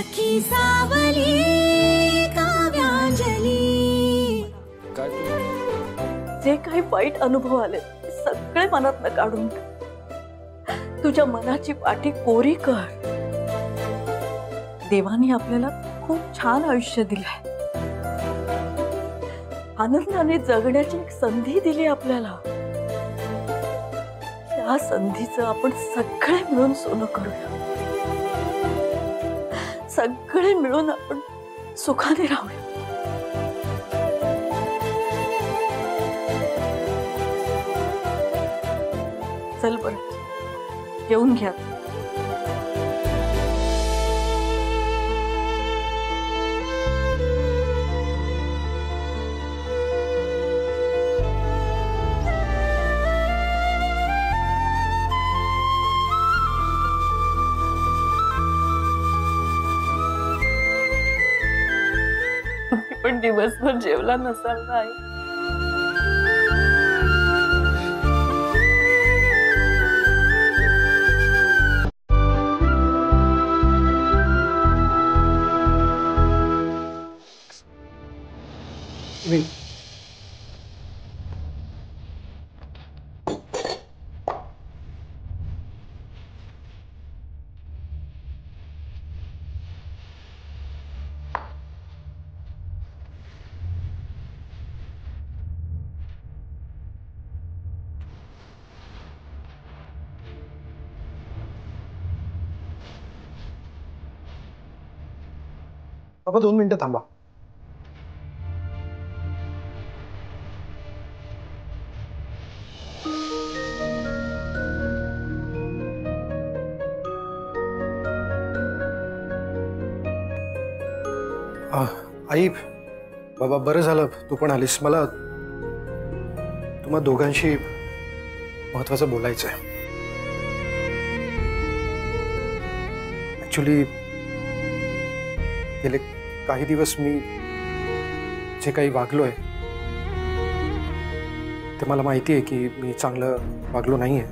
सखी सावली काव्यांजली। जे काही वाईट अनुभव आले सगळे मनात काढून तुझ्या मनाची पाठी कोरी कर। देवाने आपल्याला खूप छान आयुष्य दिलंय, आनंदाने जगण्याची एक संधी दिली आपल्याला। त्या संधीचं आपण सगळे मिळून सोनं करूया, सगळे मिळून आपण सुखाने राहूया। चल बरं जेवून घ्या। पण दिवसभर जेवला नसाल ना आई? बाबा 2 मिनिटं थांबा। आई बाबा बरं झालं तू पण आलीस। मला तुम्हा दोघांशी महत्त्वाचं बोलायचं आहे। ऍक्च्युली गेले काही दिवस मी जे काही वागलोय ते मला माहिती आहे की मी चांगलं वागलो नाहीये।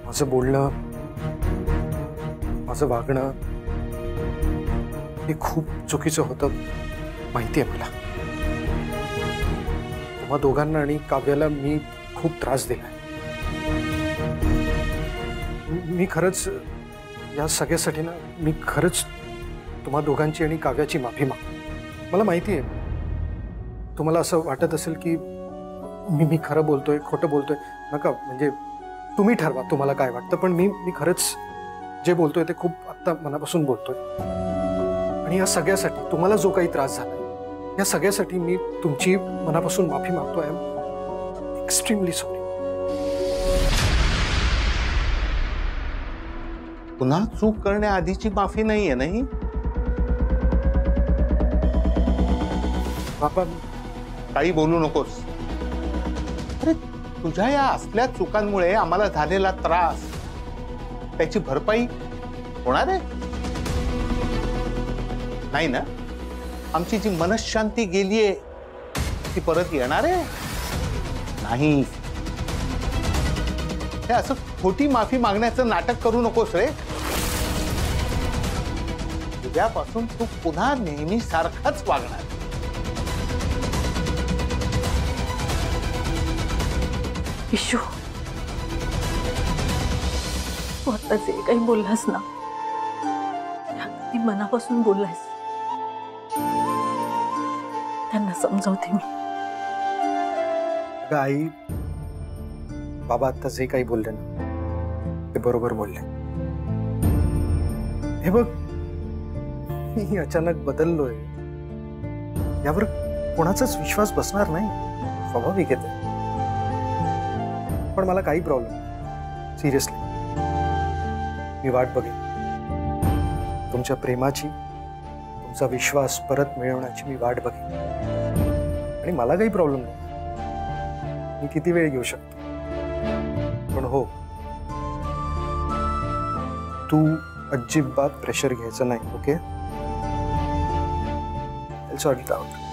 माझं बोलणं, माझं वागणं हे खूप चुकीचं होतं, माहिती आहे मला। तुम्हा दोघांना आणि काव्याला मी खूप त्रास दिलाय। मी खरंच या सगळ्यासाठी ना मी खरंच तुम्हा दोघांची आणि काव्याची माफी मागतो। मला माहिती आहे तुम्हाला असं वाटत असेल की मी खरं बोलतोय खोटं बोलतोय, नका, म्हणजे तुम्ही ठरवा तुम्हाला काय वाटतं। पण मी खरंच जे बोलतोय ते खूप आत्ता मनापासून बोलतोय। आणि या सगळ्यासाठी तुम्हाला जो काही त्रास झाला या सगळ्यासाठी मी तुमची मनापासून माफी मागतो। I am extremely sorry. पुन्हा चूक करण्याआधीची माफी नाहीये नाही बाबा? काही बोलू नकोस। अरे तुझ्या या असल्या चुकांमुळे आम्हाला झालेला त्रास त्याची भरपाई होणार आहे नाही ना? आमची जी मनशांती गेलीये ती परत येणार आहे नाही। हे असं खोटी माफी मागण्याचं नाटक करू नकोस रे। उद्यापासून तू पुन्हा नेहमी सारखाच वागणार। इशू, तू आता जे काही बोललास ना ती मनापासून बोललास। त्यांना समजावते मी। आई बाबा आता जे काही बोलले ना ते बरोबर बोलले। हे बघ मी अचानक बदललोय यावर कोणाचाच विश्वास बसणार नाही, स्वाभाविक आहे। पण मला काही प्रॉब्लेम नाही, सिरियसली। मी वाट बघेन तुमच्या प्रेमाची, तुमचा विश्वास परत मिळवण्याची मी वाट बघेन। आणि मला काही प्रॉब्लेम नाही, मी किती वेळ घेऊ शकतो। पण हो, तू अजिबात प्रेशर घ्यायचं नाही, okay? I'll sort it out.